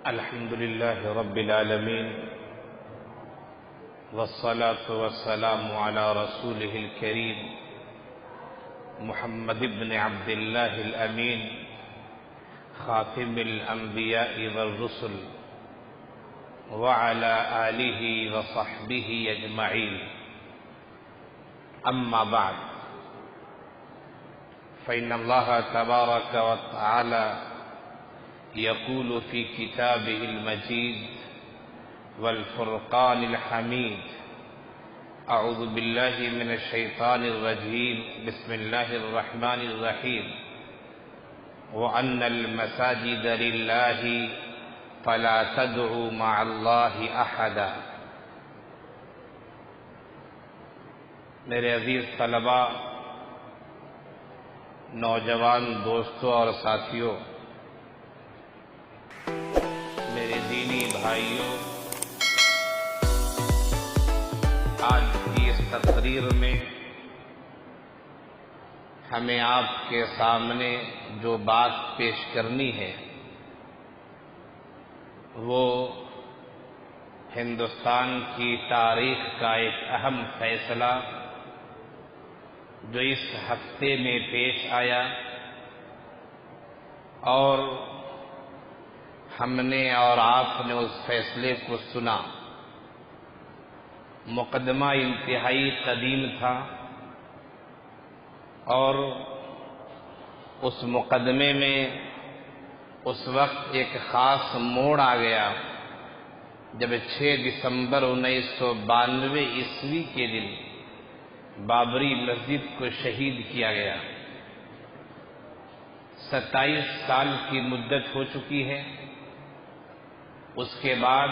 الحمد لله رب العالمين والصلاة والسلام على رسوله الكريم محمد بن عبد الله الأمين خاتم الأنبياء والرسل وعلى آله وصحبه أجمعين. أما بعد، فإن الله تبارك وتعالى يقول في كتابه المجيد والفرقان الحميد: أعوذ بالله من الشيطان الرجيم، بسم الله الرحمن الرحيم، وأن المساجد لله فلا تدعوا مع الله أحدا. میرے عزیز طلباء، نوجوان دوستوں اور ساتھیوں، میرے دینی بھائیوں، آج کی اس تقریر میں ہمیں آپ کے سامنے جو بات پیش کرنی ہے وہ ہندوستان کی تاریخ کا ایک اہم فیصلہ جو اس ہفتے میں پیش آیا اور ہم نے اور آپ نے اس فیصلے کو سنا. مقدمہ انتہائی قدیم تھا اور اس مقدمے میں اس وقت ایک خاص موڑ آ گیا جب 6 دسمبر 1992 عیسوی کے دن بابری مسجد کو شہید کیا گیا. 27 سال کی مدت ہو چکی ہے. اس کے بعد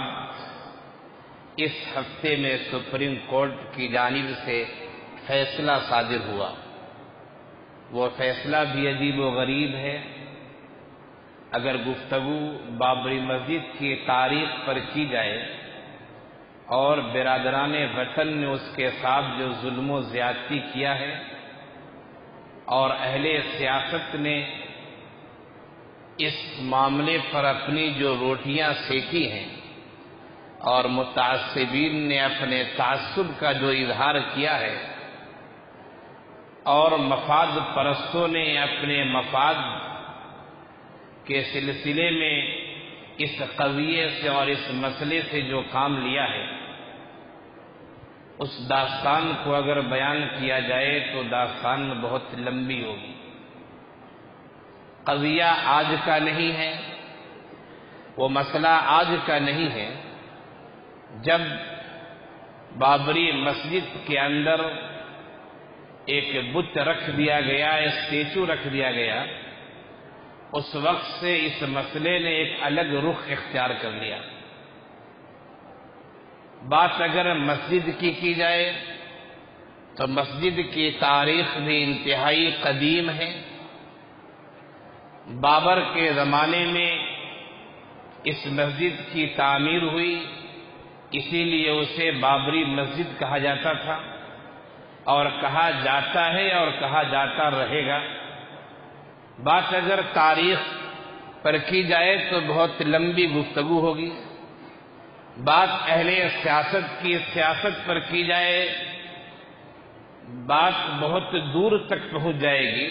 اس ہفتے میں سپریم کورٹ کی جانب سے فیصلہ صادر ہوا. وہ فیصلہ بھی عجیب و غریب ہے. اگر گفتگو بابری مسجد کی تاریخ پر کی جائے اور برادران وطن نے اس کے ساتھ جو ظلم و زیادتی کیا ہے اور اہل سیاست نے اس معاملے پر اپنی جو روٹیاں سیکی ہیں اور متعصبین نے اپنے تعصب کا جو اظہار کیا ہے اور مفاد پرستوں نے اپنے مفاد کے سلسلے میں اس قضیے سے اور اس مسئلے سے جو کام لیا ہے، اس داستان کو اگر بیان کیا جائے تو داستان بہت لمبی ہوگی. قضیہ آج کا نہیں ہے، وہ مسئلہ آج کا نہیں ہے. جب بابری مسجد کے اندر ایک بت رکھ دیا گیا، اسٹیچو رکھ دیا گیا، اس وقت سے اس مسئلے نے ایک الگ رخ اختیار کر لیا. بات اگر مسجد کی جائے تو مسجد کی تاریخ بھی انتہائی قدیم ہے. بابر کے زمانے میں اس مسجد کی تعمیر ہوئی، اسی لیے اسے بابری مسجد کہا جاتا تھا اور کہا جاتا ہے اور کہا جاتا رہے گا. بات اگر تاریخ پر کی جائے تو بہت لمبی گفتگو ہوگی. بات اہل سیاست کی سیاست پر کی جائے بات بہت دور تک پہنچ جائے گی.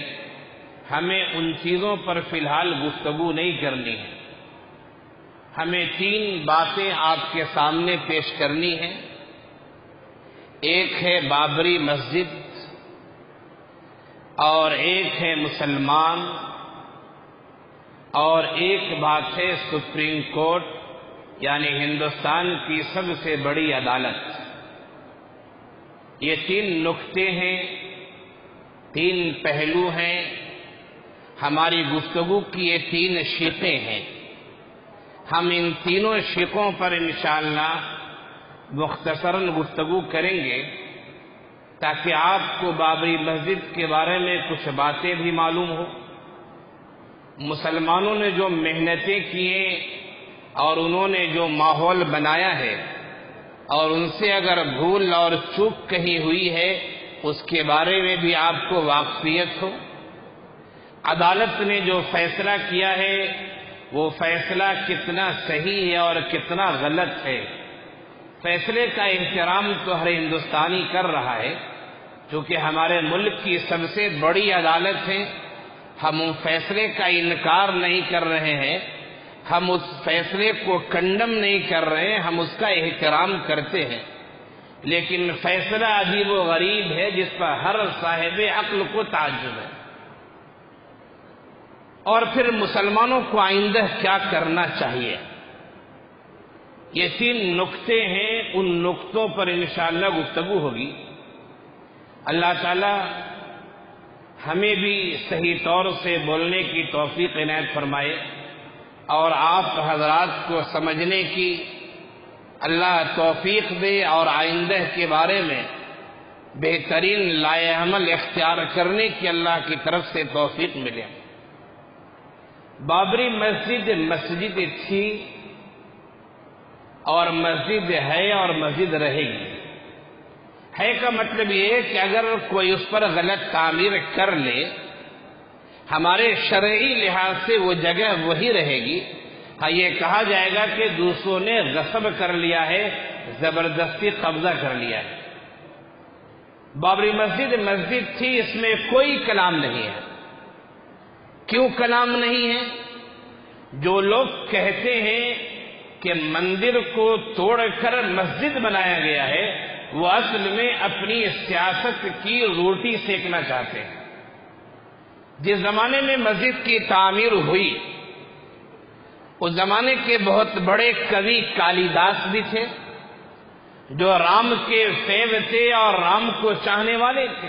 ہمیں ان چیزوں پر فی الحال گفتگو نہیں کرنی ہے. ہمیں 3 باتیں آپ کے سامنے پیش کرنی ہیں. ایک ہے بابری مسجد اور ایک ہے مسلمان اور ایک بات ہے سپریم کورٹ یعنی ہندوستان کی سب سے بڑی عدالت. یہ 3 نکتے ہیں، 3 پہلو ہیں. ہماری گفتگو کی یہ 3 شقیں ہیں. ہم ان تینوں شقوں پر انشاءاللہ مختصراً گفتگو کریں گے تاکہ آپ کو بابری مسجد کے بارے میں کچھ باتیں بھی معلوم ہو. مسلمانوں نے جو محنتیں کی ہیں اور انہوں نے جو ماحول بنایا ہے اور ان سے اگر بھول اور چوک کہیں ہوئی ہے اس کے بارے میں بھی آپ کو واقفیت ہو. عدالت نے جو فیصلہ کیا ہے وہ فیصلہ کتنا صحیح ہے اور کتنا غلط ہے۔ فیصلے کا احترام تو ہر ہندوستانی کر رہا ہے، چونکہ ہمارے ملک کی سب سے بڑی عدالت ہے۔ ہم اس فیصلے کا انکار نہیں کر رہے ہیں، ہم اس فیصلے کو کنڈم نہیں کر رہے ہیں، ہم اس کا احترام کرتے ہیں، لیکن فیصلہ عجیب و غریب ہے جس پر ہر صاحب عقل کو تعجب ہے۔ اور پھر مسلمانوں کو آئندہ کیا کرنا چاہیے، یہ 3 نقطے ہیں، ان نقطوں پر انشاءاللہ گفتگو ہوگی۔ اللہ تعالی ہمیں بھی صحیح طور سے بولنے کی توفیق عنایت فرمائے، اور آپ حضرات کو سمجھنے کی اللہ توفیق دے، اور آئندہ کے بارے میں بہترین لائے عمل اختیار کرنے کی اللہ کی طرف سے توفیق ملے۔ بابری مسجد تھی اور مسجد ہے اور مسجد رہے گی۔ ہے کا مطلب یہ ہے کہ اگر کوئی اس پر غلط تعمیر کر لے، ہمارے شرعی لحاظ سے وہ جگہ وہی رہے گی۔ ہاں، یہ کہا جائے گا کہ دوسروں نے غصب کر لیا ہے، زبردستی قبضہ کر لیا ہے۔ بابری مسجد تھی، اس میں کوئی کلام نہیں ہے۔ کیوں کلام نہیں ہے؟ جو لوگ کہتے ہیں کہ مندر کو توڑ کر مسجد بنایا گیا ہے، وہ اصل میں اپنی سیاست کی روٹی سیکنا چاہتے ہیں۔ جس زمانے میں مسجد کی تعمیر ہوئی، اس زمانے کے بہت بڑے کوی کالیداس بھی تھے، جو رام کے فیض تھے اور رام کو چاہنے والے تھے۔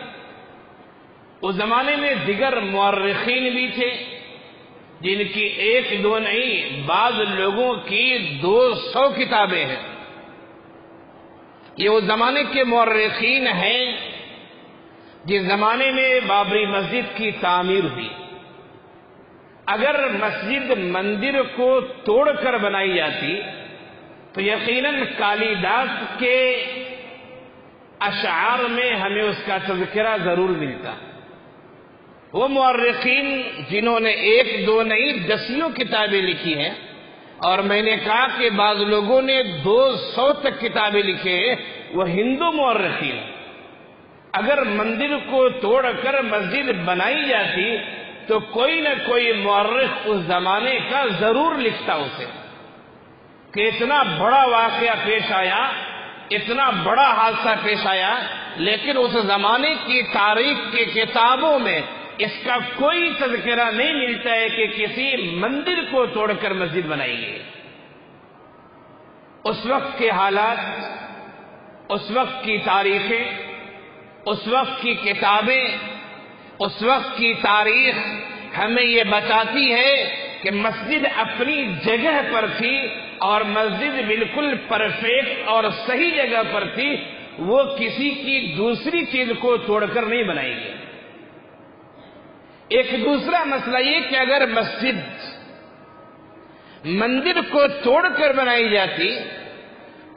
اس زمانے میں دیگر مورخین بھی تھے، جن کی 1-2 نہیں، بعض لوگوں کی 200 کتابیں ہیں۔ یہ وہ زمانے کے مورخین ہیں جس زمانے میں بابری مسجد کی تعمیر ہوئی۔ اگر مسجد مندر کو توڑ کر بنائی جاتی تو یقیناً کالیداس کے اشعار میں ہمیں اس کا تذکرہ ضرور ملتا۔ وہ مورخین جنہوں نے 1-2 نہیں، دسیوں کتابیں لکھی ہیں، اور میں نے کہا کہ بعض لوگوں نے 200 تک کتابیں لکھی ہیں، وہ ہندو مورخین۔ اگر مندر کو توڑ کر مسجد بنائی جاتی تو کوئی نہ کوئی مورخ اس زمانے کا ضرور لکھتا اسے، کہ اتنا بڑا واقعہ پیش آیا، اتنا بڑا حادثہ پیش آیا، لیکن اس زمانے کی تاریخ کی کتابوں میں اس کا کوئی تذکرہ نہیں ملتا ہے کہ کسی مندر کو توڑ کر مسجد بنائی گئی۔ اس وقت کے حالات، اس وقت کی تاریخیں، اس وقت کی کتابیں، اس وقت کی تاریخ ہمیں یہ بتاتی ہے کہ مسجد اپنی جگہ پر تھی، اور مسجد بالکل پرفیکٹ اور صحیح جگہ پر تھی، وہ کسی کی دوسری چیز کو توڑ کر نہیں بنائی گئی۔ ایک دوسرا مسئلہ یہ کہ اگر مسجد مندر کو توڑ کر بنائی جاتی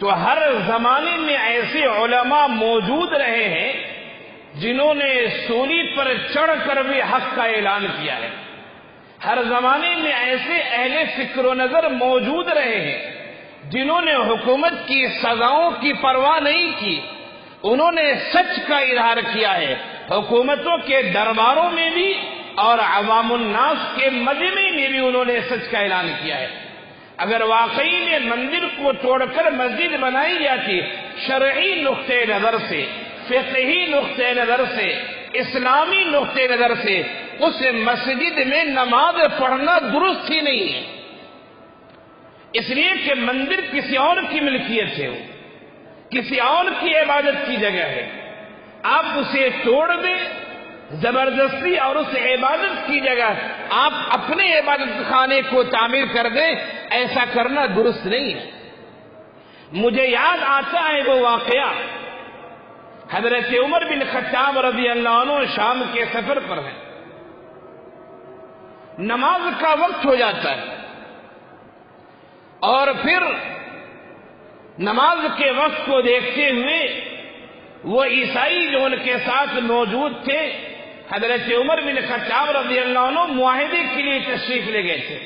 تو ہر زمانے میں ایسے علماء موجود رہے ہیں جنہوں نے سولی پر چڑھ کر بھی حق کا اعلان کیا ہے۔ ہر زمانے میں ایسے اہل فکر و نظر موجود رہے ہیں جنہوں نے حکومت کی سزاؤں کی پرواہ نہیں کی، انہوں نے سچ کا اظہار کیا ہے، حکومتوں کے درباروں میں بھی اور عوام الناس کے مجمع میں بھی انہوں نے سچ کا اعلان کیا ہے۔ اگر واقعی میں مندر کو توڑ کر مسجد بنائی جاتی، شرعی نقطۂ نظر سے، فقہی نقطۂ نظر سے، اسلامی نقطۂ نظر سے اس مسجد میں نماز پڑھنا درست ہی نہیں ہے، اس لیے کہ مندر کسی اور کی ملکیت ہے، کسی اور کی عبادت کی جگہ ہے۔ آپ اسے توڑ دیں زبردستی اور اس عبادت کی جگہ آپ اپنے عبادت خانے کو تعمیر کر دیں، ایسا کرنا درست نہیں ہے۔ مجھے یاد آتا ہے وہ واقعہ، حضرت عمر بن خطاب رضی اللہ عنہ شام کے سفر پر ہیں، نماز کا وقت ہو جاتا ہے، اور پھر نماز کے وقت کو دیکھتے ہوئے وہ عیسائی جو ان کے ساتھ موجود تھے، حضرت عمر بن خطاب رضی اللہ عنہ معاہدے کے لیے تشریف لے گئے تھے۔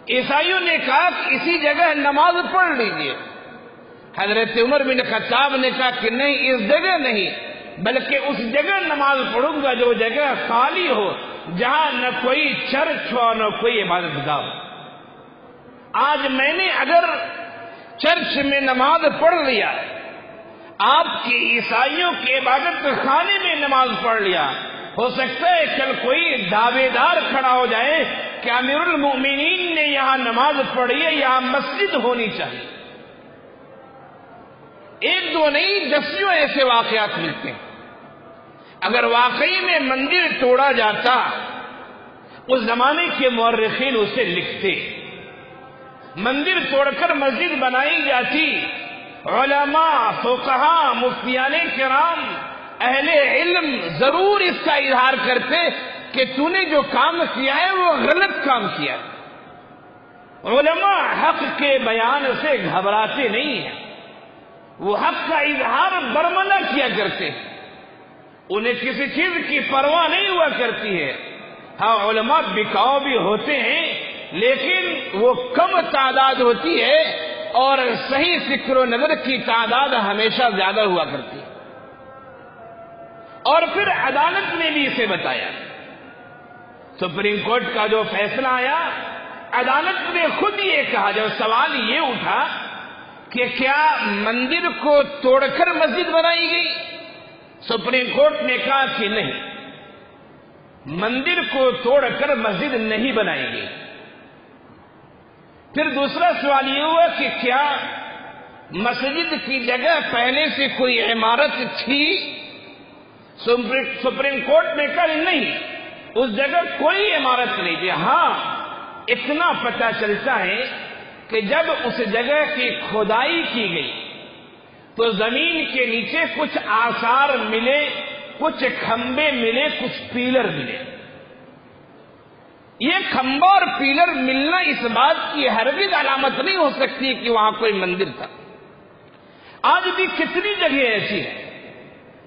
عیسائیوں نے کہا کہ اسی جگہ نماز پڑھ لیجئے. حضرت عمر بن خطاب نے کہا کہ نہیں، اس جگہ نہیں، بلکہ اس جگہ نماز پڑھوں گا جو جگہ خالی ہو، جہاں نہ کوئی چرچ ہو نہ کوئی عبادت گاہ ہو. آج میں نے اگر چرچ میں نماز پڑھ لیا، آپ کی عیسائیوں کے عبادت خانے میں نماز پڑھ لیا، ہو سکتا ہے کل کوئی دعوے دار کھڑا ہو جائے کہ امیر المؤمنین نے یہاں نماز پڑھی ہے، یہاں مسجد ہونی چاہیے. ایک دو نہیں، دسیوں ایسے واقعات ملتے ہیں. اگر واقعی میں مندر توڑا جاتا، اس زمانے کے مورخین اسے لکھتے. مندر توڑ کر مسجد بنائی جاتی، علماء، فقہاء، مفتیان کرام، اہل علم ضرور اس کا اظہار کرتے کہ تو نے جو کام کیا ہے وہ غلط کام کیا ہے. علماء حق کے بیان سے گھبراتے نہیں ہیں، وہ حق کا اظہار برملا کیا کرتے ہیں، انہیں کسی چیز کی پرواہ نہیں ہوا کرتی ہے. ہاں علماء بکاؤ بھی ہوتے ہیں، لیکن وہ کم تعداد ہوتی ہے اور صحیح فکر و نظر کی تعداد ہمیشہ زیادہ ہوا کرتی ہے. اور پھر عدالت نے بھی اسے بتایا. سپریم کورٹ کا جو فیصلہ آیا، عدالت نے خود یہ کہا، جب سوال یہ اٹھا کہ کیا مندر کو توڑ کر مسجد بنائی گئی، سپریم کورٹ نے کہا کہ نہیں، مندر کو توڑ کر مسجد نہیں بنائی گئی. پھر دوسرا سوال یہ ہوا کہ کیا مسجد کی جگہ پہلے سے کوئی عمارت تھی، سپریم کورٹ نے کہا نہیں، اس جگہ کوئی عمارت نہیں تھی. ہاں اتنا پتہ چلتا ہے کہ جب اس جگہ کی کھدائی کی گئی تو زمین کے نیچے کچھ آثار ملے، کچھ کھمبے ملے، کچھ پیلر ملے. یہ کھمبا اور پیلر ملنا اس بات کی ہرگز علامت نہیں ہو سکتی کہ وہاں کوئی مندر تھا. آج بھی کتنی جگہ ایسی ہے.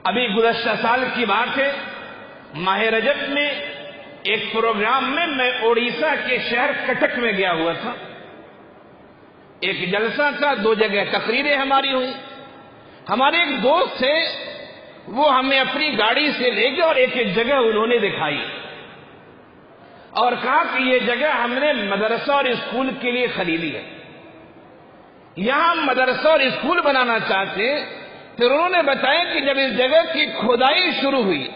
ابھی گزشتہ سال کی بات ہے، ماہ رجب میں ایک پروگرام میں اڑیسہ کے شہر کٹک میں گیا ہوا تھا. ایک جلسہ تھا، 2 جگہ تقریریں ہماری ہوئی. ہمارے ایک دوست تھے، وہ ہمیں اپنی گاڑی سے لے گئے اور ایک جگہ انہوں نے دکھائی اور کہا کہ یہ جگہ ہم نے مدرسہ اور اسکول کے لیے خریدی ہے، یہاں مدرسہ اور اسکول بنانا چاہتے ہیں. پھر انہوں نے بتایا کہ جب اس جگہ کی کھدائی شروع ہوئی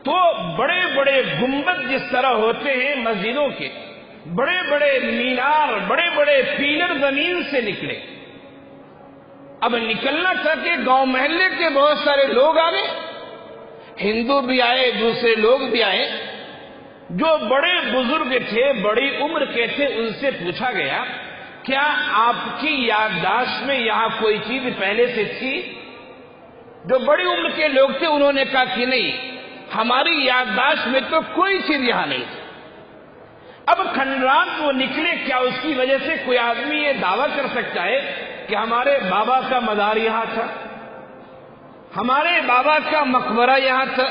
تو بڑے بڑے گنبد جس طرح ہوتے ہیں مسجدوں کے، بڑے بڑے مینار، بڑے بڑے پیلر زمین سے نکلے. اب نکلنا چاہتے گاؤں محلے کے بہت سارے لوگ آ گئے، ہندو بھی آئے، دوسرے لوگ بھی آئے. جو بڑے بزرگ تھے، بڑی عمر کے تھے، ان سے پوچھا گیا کیا آپ کی یادداشت میں یہاں کوئی چیز پہلے سے تھی؟ جو بڑی عمر کے لوگ تھے انہوں نے کہا کہ نہیں، ہماری یادداشت میں تو کوئی چیز یہاں نہیں تھی. اب کھنڈرات وہ نکلے، کیا اس کی وجہ سے کوئی آدمی یہ دعویٰ کر سکتا ہے کہ ہمارے بابا کا مزار یہاں تھا، ہمارے بابا کا مقبرہ یہاں تھا؟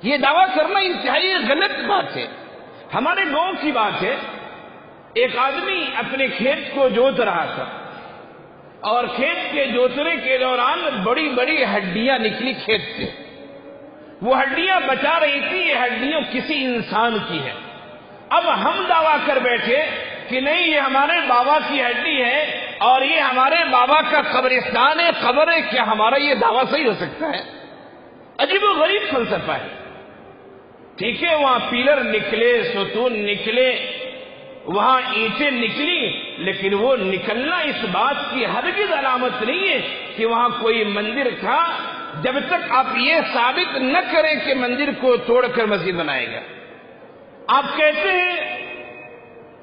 یہ دعویٰ کرنا انتہائی غلط بات ہے. ہمارے گاؤں کی بات ہے، ایک آدمی اپنے کھیت کو جوت رہا تھا اور کھیت کے جوتنے کے دوران بڑی بڑی ہڈیاں نکلی کھیت سے. وہ ہڈیاں بچا رہی تھی، یہ ہڈیاں کسی انسان کی ہے. اب ہم دعویٰ کر بیٹھے کہ نہیں، یہ ہمارے بابا کی ہڈی ہے اور یہ ہمارے بابا کا قبرستان ہے، قبر ہے. کیا ہمارا یہ دعویٰ صحیح ہو سکتا ہے؟ عجیب و غریب فلسفہ ہے. ٹھیک ہے، وہاں پیلر نکلے، ستون نکلے، وہاں اینٹیں نکلی، لیکن وہ نکلنا اس بات کی ہرگز علامت نہیں ہے کہ وہاں کوئی مندر تھا، جب تک آپ یہ ثابت نہ کریں کہ مندر کو توڑ کر مسجد بنائے گا. آپ کہتے ہیں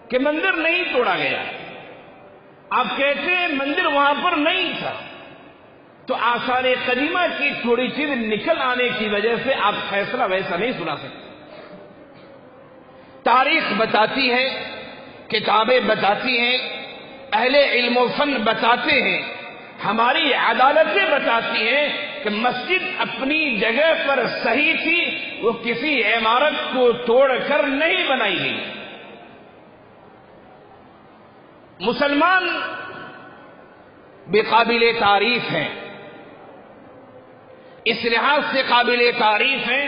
کہ مندر نہیں توڑا گیا، آپ کہتے ہیں مندر وہاں پر نہیں تھا، تو آثار قدیمہ کی تھوڑی چیز نکل آنے کی وجہ سے آپ فیصلہ ویسا نہیں سنا سکتے. تاریخ بتاتی ہے، کتابیں بتاتی ہیں، اہل علم و فن بتاتے ہیں، ہماری عدالتیں بتاتی ہیں کہ مسجد اپنی جگہ پر صحیح تھی، وہ کسی عمارت کو توڑ کر نہیں بنائی گئی. مسلمان بے قابل تعریف ہیں، اس لحاظ سے قابل تعریف ہیں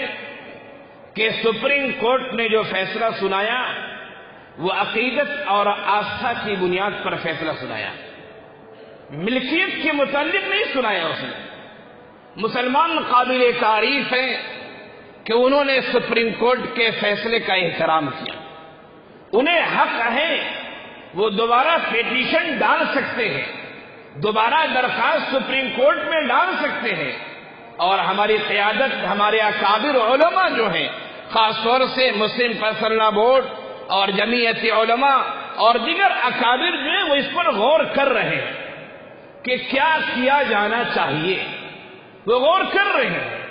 کہ سپریم کورٹ نے جو فیصلہ سنایا وہ عقیدت اور آستھا کی بنیاد پر فیصلہ سنایا، ملکیت کے متعلق نہیں سنایا اس نے۔ مسلمان قابل تعریف ہیں کہ انہوں نے سپریم کورٹ کے فیصلے کا احترام کیا، انہیں حق ہے وہ دوبارہ پیٹیشن ڈال سکتے ہیں، دوبارہ درخواست سپریم کورٹ میں ڈال سکتے ہیں، اور ہماری قیادت، ہمارے اکابر علماء جو ہیں، خاص طور سے مسلم فیصلہ بورڈ اور جمعیت علماء اور دیگر اکابر جو ہیں وہ اس پر غور کر رہے ہیں کہ کیا کیا جانا چاہیے، وہ غور کر رہے ہیں۔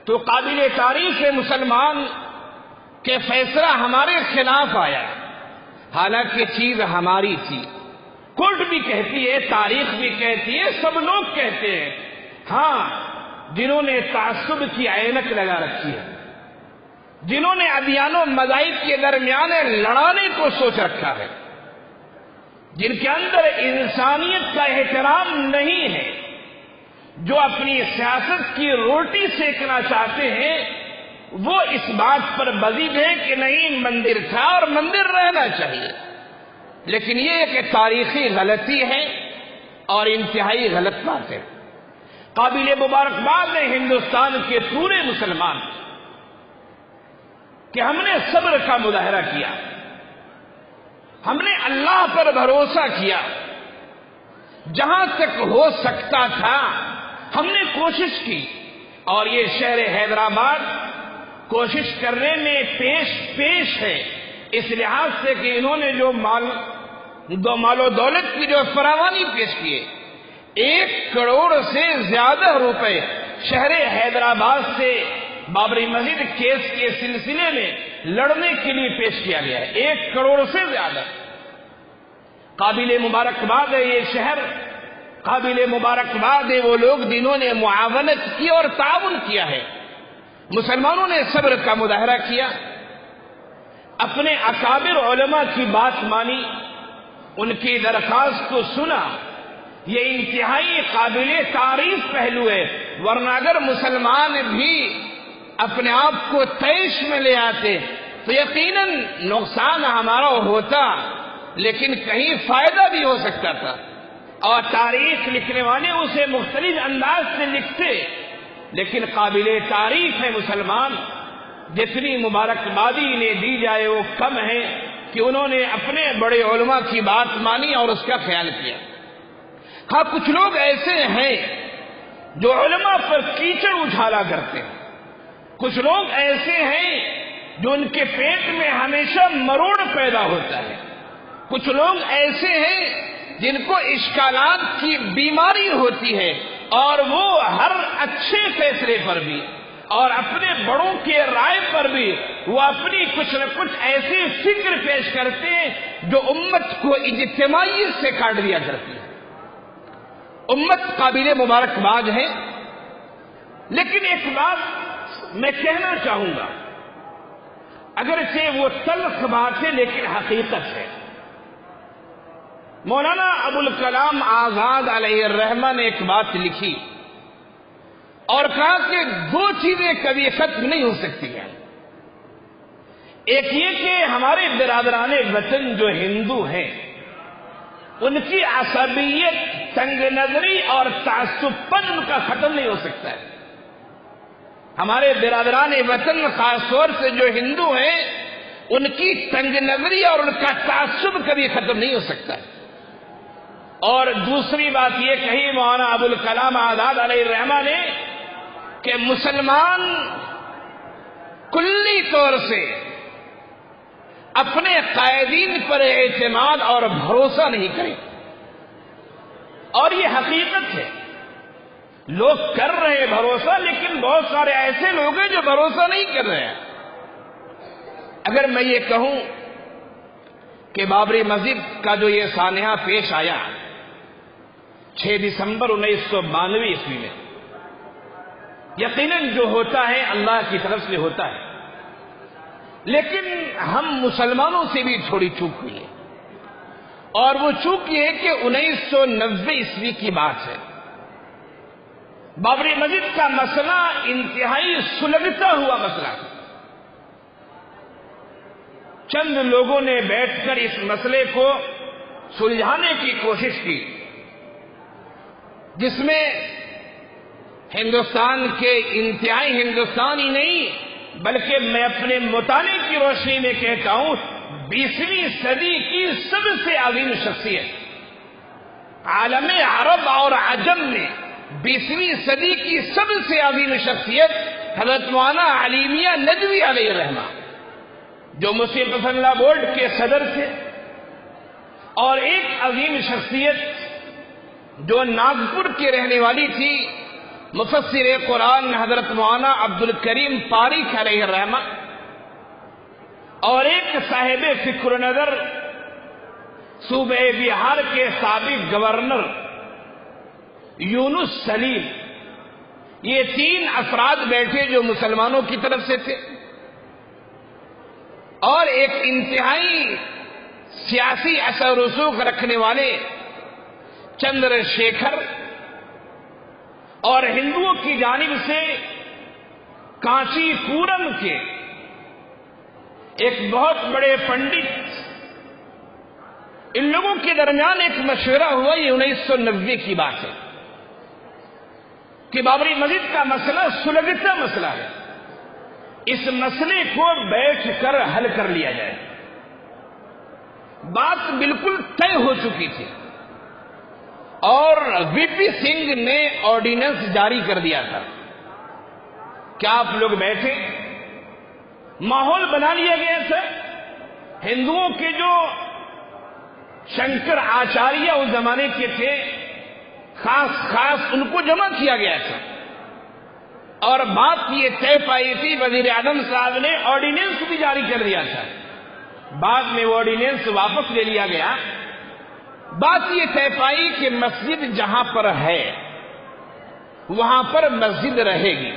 تو قابل تعریف ہے مسلمان کہ فیصلہ ہمارے خلاف آیا، حالانکہ چیز ہماری تھی۔ کورٹ بھی کہتی ہے، تاریخ بھی کہتی ہے، سب لوگ کہتے ہیں، ہاں جنہوں نے تعصب کی عینک لگا رکھی ہے، جنہوں نے ادیان و مذاہب کے درمیان لڑانے کو سوچ رکھا ہے، جن کے اندر انسانیت کا احترام نہیں ہے، جو اپنی سیاست کی روٹی سیکنا چاہتے ہیں، وہ اس بات پر بضید ہے کہ نہیں مندر تھا اور مندر رہنا چاہیے۔ لیکن یہ ایک تاریخی غلطی ہے اور انتہائی غلط بات ہے۔ قابل مبارکباد ہے ہندوستان کے پورے مسلمان کہ ہم نے صبر کا مظاہرہ کیا، ہم نے اللہ پر بھروسہ کیا، جہاں تک ہو سکتا تھا ہم نے کوشش کی، اور یہ شہر حیدرآباد کوشش کرنے میں پیش ہے، اس لحاظ سے کہ انہوں نے جو مال و دولت کی جو فراوانی پیش کیے، 1 کروڑ سے زیادہ روپے شہر حیدرآباد سے بابری مسجد کیس کے سلسلے میں لڑنے کے لیے پیش کیا گیا ہے، 1 کروڑ سے زیادہ۔ قابل مبارکباد ہے یہ شہر، قابل مبارکباد ہے وہ لوگ جنہوں نے معاونت کی اور تعاون کیا ہے۔ مسلمانوں نے صبر کا مظاہرہ کیا، اپنے اکابر علماء کی بات مانی، ان کی درخواست کو سنا، یہ انتہائی قابل تعریف پہلو ہے، ورنہ اگر مسلمان بھی اپنے آپ کو طیش میں لے آتے تو یقیناً نقصان ہمارا ہوتا، لیکن کہیں فائدہ بھی ہو سکتا تھا، اور تاریخ لکھنے والے اسے مختلف انداز سے لکھتے۔ لیکن قابل تعریف ہے مسلمان، جتنی مبارکبادی انہیں دی جائے وہ کم ہے کہ انہوں نے اپنے بڑے علماء کی بات مانی اور اس کا خیال کیا۔ ہاں کچھ لوگ ایسے ہیں جو علماء پر کیچڑ اچھالا کرتے ہیں، کچھ لوگ ایسے ہیں جو ان کے پیٹ میں ہمیشہ مروڑ پیدا ہوتا ہے، کچھ لوگ ایسے ہیں جن کو اشکالات کی بیماری ہوتی ہے، اور وہ ہر اچھے فیصلے پر بھی اور اپنے بڑوں کے رائے پر بھی وہ اپنی کچھ نہ کچھ ایسی فکر پیش کرتے ہیں جو امت کو اجتماعیت سے کاٹ دیا کرتی ہے۔ امت قابل مبارکباد ہے، لیکن ایک بات میں کہنا چاہوں گا، اگرچہ وہ تلخ بات ہے لیکن حقیقت ہے۔ مولانا ابوالکلام آزاد علیہ الرحمہ نے ایک بات لکھی اور کہا کہ 2 چیزیں کبھی ختم نہیں ہو سکتی ہیں، ایک یہ کہ ہمارے برادران وطن جو ہندو ہیں ان کی عصبیت، تنگ نظری اور تعصب پن ان کا ختم نہیں ہو سکتا ہے۔ ہمارے برادران وطن خاص طور سے جو ہندو ہیں ان کی تنگ نظری اور ان کا تعصب کبھی ختم نہیں ہو سکتا ہے۔ اور دوسری بات یہ کہی مولانا ابوالکلام آزاد علیہ الرحمہ نے کہ مسلمان کلی طور سے اپنے قائدین پر اعتماد اور بھروسہ نہیں کریں، اور یہ حقیقت ہے، لوگ کر رہے ہیں بھروسہ، لیکن بہت سارے ایسے لوگ ہیں جو بھروسہ نہیں کر رہے ہیں۔ اگر میں یہ کہوں کہ بابری مسجد کا جو یہ سانحہ پیش آیا 6 دسمبر 1992 عیسوی میں، یقیناً جو ہوتا ہے اللہ کی طرف سے ہوتا ہے، لیکن ہم مسلمانوں سے بھی تھوڑی چوک ہوئی ہے، اور وہ چونکہ ہے کہ 1990 عیسوی کی بات ہے. بابری مسجد کا مسئلہ انتہائی سلگتا ہوا مسئلہ تھا. چند لوگوں نے بیٹھ کر اس مسئلے کو سلجھانے کی کوشش کی، جس میں ہندوستان کے انتہائی ہندوستان ہی نہیں بلکہ میں اپنے مطالعے کی روشنی میں کہتا ہوں 20ویں صدی کی سب سے عظیم شخصیت، عالم عرب اور عجم میں 20ویں صدی کی سب سے عظیم شخصیت حضرت مولانا علیمیہ ندوی علیہ الرحمہ، جو مسلم پسندہ بورڈ کے صدر تھے، اور ایک عظیم شخصیت جو ناگپور کی رہنے والی تھی، مفسر قرآن حضرت مولانا عبد الکریم پاریک علیہ الرحمہ، اور ایک صاحب فکر و نظر صوبہ بہار کے سابق گورنر یونس سلیم. یہ 3 افراد بیٹھے جو مسلمانوں کی طرف سے تھے، اور ایک انتہائی سیاسی اثر رسوخ رکھنے والے چندر شیکھر، اور ہندوؤں کی جانب سے کانچی پورم کے ایک بہت بڑے پنڈت. ان لوگوں کے درمیان ایک مشورہ ہوا، یہ 1990 کی بات ہے، کہ بابری مسجد کا مسئلہ سلگتا مسئلہ ہے، اس مسئلے کو بیٹھ کر حل کر لیا جائے. بات بالکل طے ہو چکی تھی، اور وی پی سنگھ نے آرڈیننس جاری کر دیا تھا. کیا آپ لوگ بیٹھے؟ ماحول بنا لیا گیا تھا. ہندوؤں کے جو شنکر آچاریہ اس زمانے کے تھے، خاص ان کو جمع کیا گیا تھا، اور بات یہ طے پائی تھی. وزیر اعظم صاحب نے آرڈیننس بھی جاری کر دیا تھا، بعد میں وہ آرڈیننس واپس لے لیا گیا. بات یہ طے پائی کہ مسجد جہاں پر ہے وہاں پر مسجد رہے گی.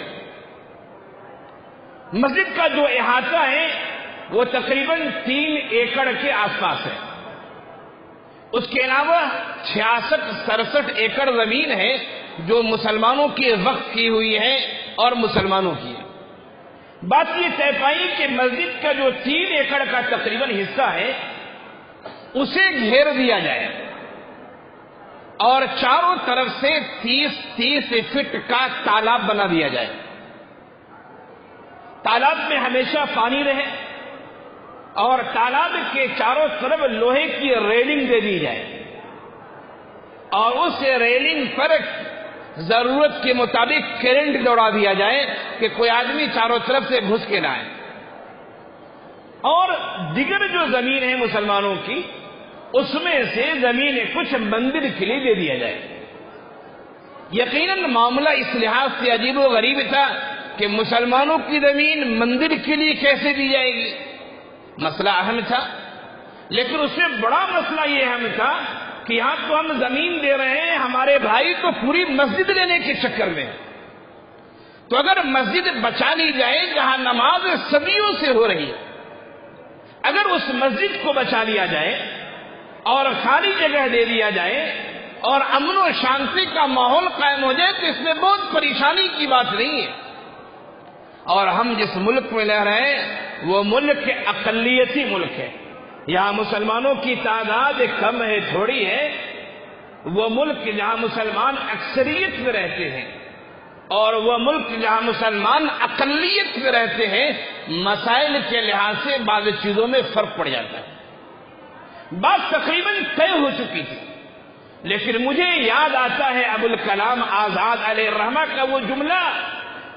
مسجد کا جو احاطہ ہے وہ تقریباً 3 ایکڑ کے آس پاس ہے. اس کے علاوہ 66-67 ایکڑ زمین ہے جو مسلمانوں کی وقف کی ہوئی ہے اور مسلمانوں کی ہے. بات یہ طے پائی کہ مسجد کا جو 3 ایکڑ کا تقریباً حصہ ہے اسے گھیر دیا جائے، اور چاروں طرف سے 30 فٹ کا تالاب بنا دیا جائے. تالاب میں ہمیشہ پانی رہے، اور تالاب کے چاروں طرف لوہے کی ریلنگ دے دی جائے، اور اس ریلنگ پر ضرورت کے مطابق کرنٹ دوڑا دیا جائے کہ کوئی آدمی چاروں طرف سے گھس کے نہ آئے. اور دیگر جو زمین ہے مسلمانوں کی، اس میں سے زمین کچھ مندر کے لیے دے دیا جائے. یقیناً معاملہ اس لحاظ سے عجیب و غریب تھا کہ مسلمانوں کی زمین مندر کے لیے کیسے دی جائے گی. مسئلہ اہم تھا، لیکن اس سے بڑا مسئلہ یہ اہم تھا کہ یہاں تو ہم زمین دے رہے ہیں، ہمارے بھائی تو پوری مسجد لینے کے چکر میں. تو اگر مسجد بچا لی جائے جہاں نماز صدیوں سے ہو رہی ہے، اگر اس مسجد کو بچا لیا جائے اور خالی جگہ دے دیا جائے اور امن و شانتی کا ماحول قائم ہو جائے تو اس میں بہت پریشانی کی بات نہیں ہے. اور ہم جس ملک میں رہ رہے ہیں وہ ملک اقلیتی ملک ہے، یہاں مسلمانوں کی تعداد کم ہے، تھوڑی ہے. وہ ملک جہاں مسلمان اکثریت میں رہتے ہیں اور وہ ملک جہاں مسلمان اقلیت میں رہتے ہیں، مسائل کے لحاظ سے بعض چیزوں میں فرق پڑ جاتا ہے. بات تقریباً طے ہو چکی تھی، لیکن مجھے یاد آتا ہے ابوالکلام آزاد علیہ الرحمہ کا وہ جملہ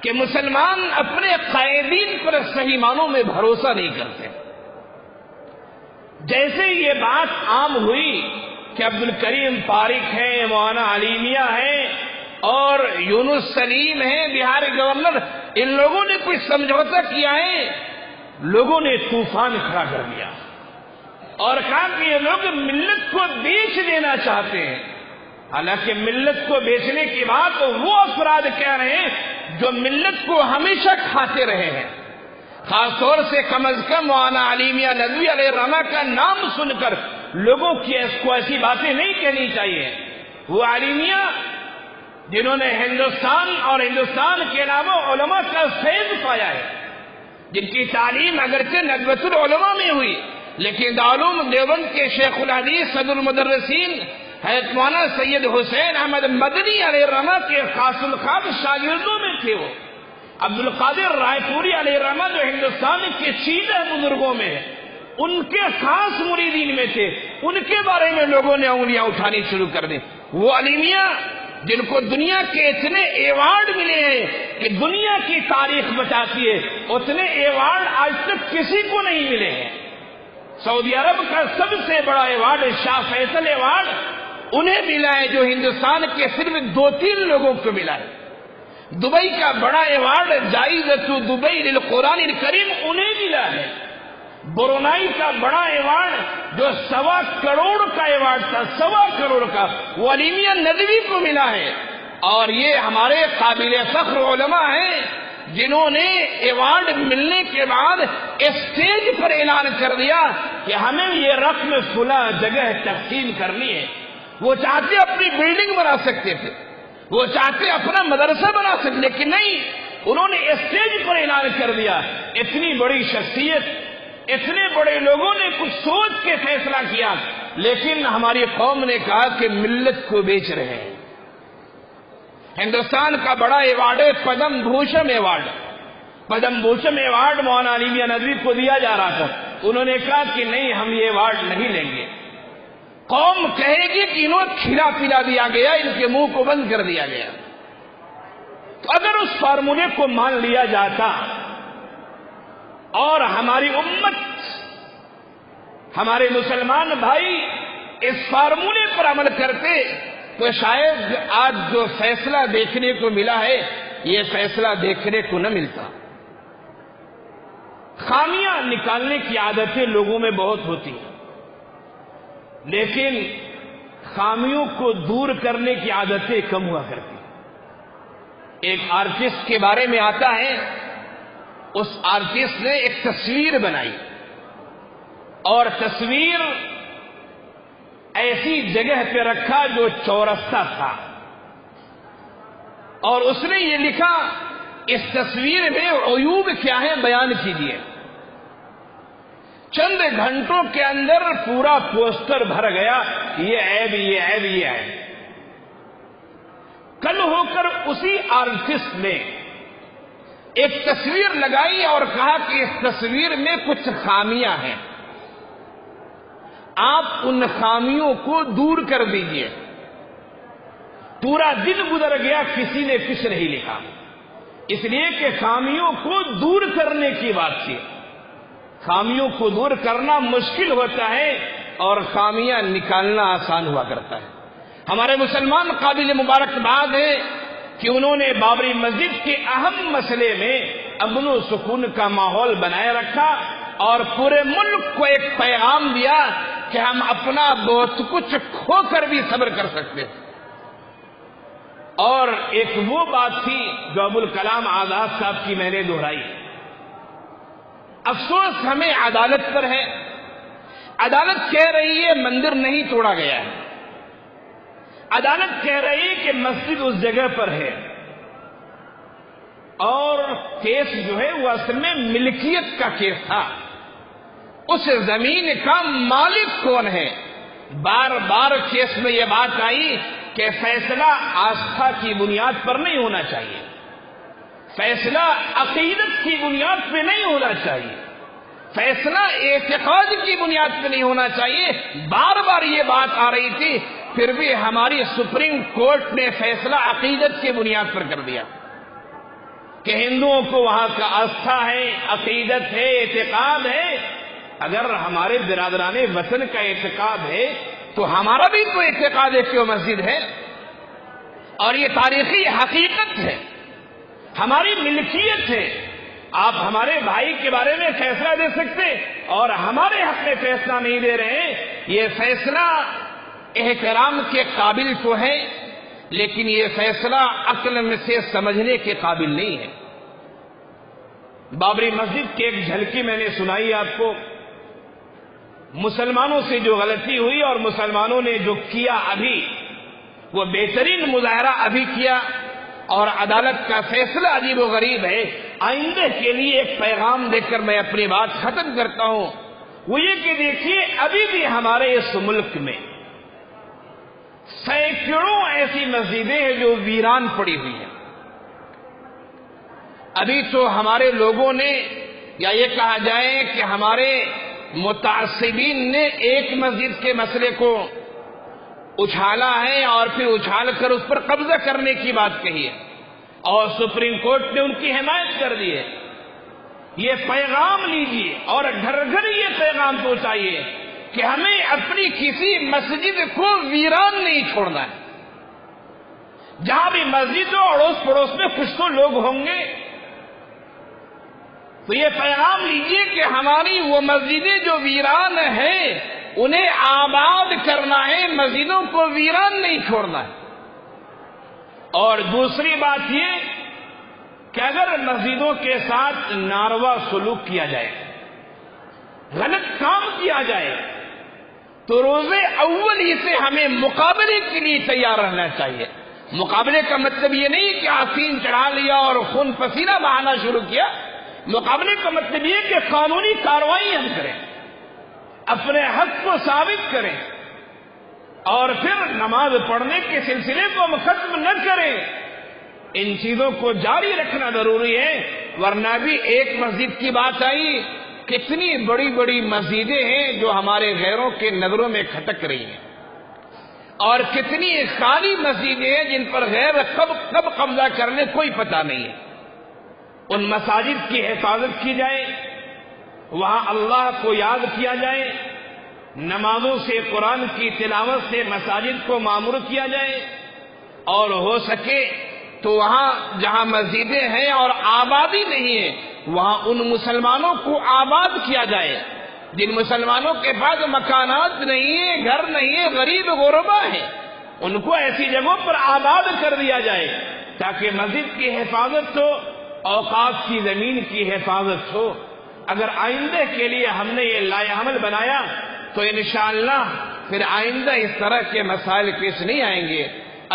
کہ مسلمان اپنے قائدین پر صحیح معنوں میں بھروسہ نہیں کرتے. جیسے یہ بات عام ہوئی کہ عبد الکریم پاریک ہے، مولانا علیمیہ ہے اور یونس سلیم ہے بہار گورنر، ان لوگوں نے کوئی سمجھوتا کیا ہے، لوگوں نے طوفان کھڑا کر دیا اور کہا کہ یہ لوگ ملت کو بیچ دینا چاہتے ہیں. حالانکہ ملت کو بیچنے کی بات وہ افراد کہہ رہے ہیں جو ملت کو ہمیشہ کھاتے رہے ہیں. خاص طور سے کم از کم مولانا علیمیہ ندوی علیہ الرحمہ کا نام سن کر لوگوں کو ایسی باتیں نہیں کہنی چاہیے. وہ عالمیہ جنہوں نے ہندوستان اور ہندوستان کے علاوہ علماء کا فیض پایا ہے، جن کی تعلیم اگرچہ ندوۃ العلماء میں ہوئی، لیکن دارالعلوم دیوبند کے شیخ الحدیث صدر المدرسین حضرت مولانا سید حسین احمد مدنی علیہ الرحمہ کے خاص الخاص شاگردوں میں تھے. وہ عبد القادر رائے پوری علیہ الرحمہ جو ہندوستان کے چیدہ بزرگوں میں ہیں، ان کے خاص مریدین میں تھے. ان کے بارے میں لوگوں نے انگلیاں اٹھانی شروع کر دی. وہ عالمیہ جن کو دنیا کے اتنے ایوارڈ ملے ہیں کہ دنیا کی تاریخ بتاتی ہے، اتنے ایوارڈ آج تک کسی کو نہیں ملے ہیں. سعودی عرب کا سب سے بڑا ایوارڈ شاہ فیصل ایوارڈ انہیں ملا ہے جو ہندوستان کے صرف 2-3 لوگوں کو ملا ہے. دبئی کا بڑا ایوارڈ جائزۃ دبئی للقرآن الکریم انہیں ملا ہے. برونائی کا بڑا ایوارڈ جو 1.25 کروڑ کا ایوارڈ تھا، 1.25 کروڑ کا، وہ عالمیہ ندوی کو ملا ہے. اور یہ ہمارے قابل فخر علماء ہیں جنہوں نے ایوارڈ ملنے کے بعد اسٹیج پر اعلان کر دیا کہ ہمیں یہ رقم فلاں جگہ تقسیم کرنی ہے. وہ چاہتے اپنی بلڈنگ بنا سکتے تھے، وہ چاہتے اپنا مدرسہ بنا سکتے، لیکن نہیں، انہوں نے اسٹیج پر اعلان کر دیا. اتنی بڑی شخصیت، اتنے بڑے لوگوں نے کچھ سوچ کے فیصلہ کیا، لیکن ہماری قوم نے کہا کہ ملت کو بیچ رہے ہیں. ہندوستان کا بڑا ایوارڈ ہے پدم بھوشن ایوارڈ. پدم بھوشن ایوارڈ مولانا عالمیہ ندوی کو دیا جا رہا تھا. انہوں نے کہا کہ نہیں، ہم یہ ایوارڈ نہیں لیں گے. قوم کہے گی کہ انہوں کھلا پلا دیا گیا، ان کے منہ کو بند کر دیا گیا. تو اگر اس فارمولے کو مان لیا جاتا اور ہماری امت، ہمارے مسلمان بھائی اس فارمولے پر عمل کرتے تو شاید آج جو فیصلہ دیکھنے کو ملا ہے یہ فیصلہ دیکھنے کو نہ ملتا. خامیاں نکالنے کی عادتیں لوگوں میں بہت ہوتی ہیں، لیکن خامیوں کو دور کرنے کی عادتیں کم ہوا کرتی. ایک آرٹسٹ کے بارے میں آتا ہے، اس آرٹسٹ نے ایک تصویر بنائی اور تصویر ایسی جگہ پہ رکھا جو چورستہ تھا، اور اس نے یہ لکھا اس تصویر میں عیوب کیا ہے بیان کیجیے. چند گھنٹوں کے اندر پورا پوسٹر بھر گیا، یہ عیب، یہ عیب، یہ عیب. کل ہو کر اسی آرٹسٹ نے ایک تصویر لگائی اور کہا کہ اس تصویر میں کچھ خامیاں ہیں، آپ ان خامیوں کو دور کر دیجئے. پورا دن گزر گیا، کسی نے کچھ نہیں لکھا، اس لیے کہ خامیوں کو دور کرنے کی بات تھی. خامیوں کو دور کرنا مشکل ہوتا ہے اور خامیاں نکالنا آسان ہوا کرتا ہے. ہمارے مسلمان قابل مبارکباد ہیں کہ انہوں نے بابری مسجد کے اہم مسئلے میں امن و سکون کا ماحول بنائے رکھا اور پورے ملک کو ایک پیغام دیا کہ ہم اپنا بہت کچھ کھو کر بھی صبر کر سکتے ہیں. اور ایک وہ بات تھی جو ابوالکلام آزاد صاحب کی میں نے دہرائی. افسوس ہمیں عدالت پر ہے. عدالت کہہ رہی ہے مندر نہیں توڑا گیا ہے، عدالت کہہ رہی ہے کہ مسجد اس جگہ پر ہے، اور کیس جو ہے وہ اصل میں ملکیت کا کیس تھا. اس زمین کا مالک کون ہے؟ بار بار کیس میں یہ بات آئی کہ فیصلہ آستھا کی بنیاد پر نہیں ہونا چاہیے، فیصلہ عقیدت کی بنیاد پہ نہیں ہونا چاہیے، فیصلہ اعتقاد کی بنیاد پہ نہیں ہونا چاہیے. بار بار یہ بات آ رہی تھی، پھر بھی ہماری سپریم کورٹ نے فیصلہ عقیدت کی بنیاد پر کر دیا کہ ہندوؤں کو وہاں کا آستھا ہے، عقیدت ہے، اعتقاد ہے. اگر ہمارے برادران وطن کا اعتقاد ہے تو ہمارا بھی تو اعتقاد ہے کہ وہ مسجد ہے، اور یہ تاریخی حقیقت ہے، ہماری ملکیت ہے. آپ ہمارے بھائی کے بارے میں فیصلہ دے سکتے اور ہمارے حق میں فیصلہ نہیں دے رہے. یہ فیصلہ احترام کے قابل تو ہے، لیکن یہ فیصلہ عقل میں سے سمجھنے کے قابل نہیں ہے. بابری مسجد کی ایک جھلکی میں نے سنائی آپ کو. مسلمانوں سے جو غلطی ہوئی اور مسلمانوں نے جو کیا ابھی، وہ بہترین مظاہرہ ابھی کیا، اور عدالت کا فیصلہ عجیب و غریب ہے۔ آئندہ کے لیے ایک پیغام دے کر میں اپنی بات ختم کرتا ہوں، وہ یہ کہ دیکھیے ابھی بھی ہمارے اس ملک میں سینکڑوں ایسی مسجدیں ہیں جو ویران پڑی ہوئی ہیں۔ ابھی تو ہمارے لوگوں نے، یا یہ کہا جائے کہ ہمارے متعصبین نے ایک مسجد کے مسئلے کو اچھالا ہے اور پھر اچھال کر اس پر قبضہ کرنے کی بات کہی ہے، اور سپریم کورٹ نے ان کی حمایت کر دی ہے۔ یہ پیغام لیجیے اور گھر گھر یہ پیغام پہنچائیے کہ ہمیں اپنی کسی مسجد کو ویران نہیں چھوڑنا ہے۔ جہاں بھی مسجد ہو اڑوس پڑوس میں کچھ تو لوگ ہوں گے، تو یہ پیغام لیجیے کہ ہماری وہ مسجدیں جو ویران ہیں انہیں آباد کرنا ہے، مسجدوں کو ویران نہیں چھوڑنا ہے۔ اور دوسری بات یہ کہ اگر مسجدوں کے ساتھ ناروا سلوک کیا جائے، غلط کام کیا جائے، تو روز اول ہی سے ہمیں مقابلے کے لیے تیار رہنا چاہیے۔ مقابلے کا مطلب یہ نہیں کہ آستین چڑھا لیا اور خون پسینہ بہانا شروع کیا۔ مقابلے کا مطلب یہ کہ قانونی کارروائی ہم کریں، اپنے حق کو ثابت کریں، اور پھر نماز پڑھنے کے سلسلے کو ہم ختم نہ کریں۔ ان چیزوں کو جاری رکھنا ضروری ہے، ورنہ بھی ایک مسجد کی بات آئی، کتنی بڑی بڑی مسجدیں ہیں جو ہمارے غیروں کے نظروں میں کھٹک رہی ہیں، اور کتنی خالی مسجدیں ہیں جن پر غیر کب قبضہ کرنے کوئی پتہ نہیں ہے۔ ان مساجد کی حفاظت کی جائے، وہاں اللہ کو یاد کیا جائے، نمازوں سے، قرآن کی تلاوت سے مساجد کو معمور کیا جائے، اور ہو سکے تو وہاں جہاں مسجدیں ہیں اور آبادی نہیں ہے وہاں ان مسلمانوں کو آباد کیا جائے جن مسلمانوں کے پاس مکانات نہیں ہیں، گھر نہیں ہے، غریب غربا ہیں، ان کو ایسی جگہوں پر آباد کر دیا جائے تاکہ مسجد کی حفاظت ہو، اوقاف کی زمین کی حفاظت ہو۔ اگر آئندہ کے لیے ہم نے یہ لائحہ عمل بنایا تو انشاءاللہ پھر آئندہ اس طرح کے مسائل پیش نہیں آئیں گے۔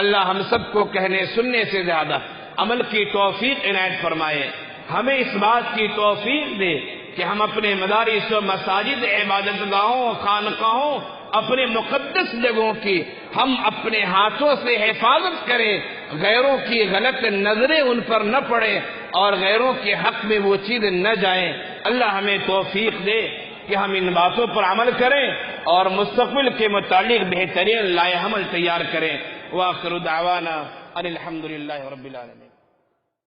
اللہ ہم سب کو کہنے سننے سے زیادہ عمل کی توفیق عنایت فرمائے، ہمیں اس بات کی توفیق دے کہ ہم اپنے مدارس و مساجد، عبادت گاہوں، خانقاہوں، اپنے مقدس جگہوں کی ہم اپنے ہاتھوں سے حفاظت کریں، غیروں کی غلط نظریں ان پر نہ پڑیں اور غیروں کے حق میں وہ چیز نہ جائیں۔ اللہ ہمیں توفیق دے کہ ہم ان باتوں پر عمل کریں اور مستقبل کے متعلق بہترین لائحہ عمل تیار کریں۔ وآخر دعوانا ان الحمد للہ رب العالمین۔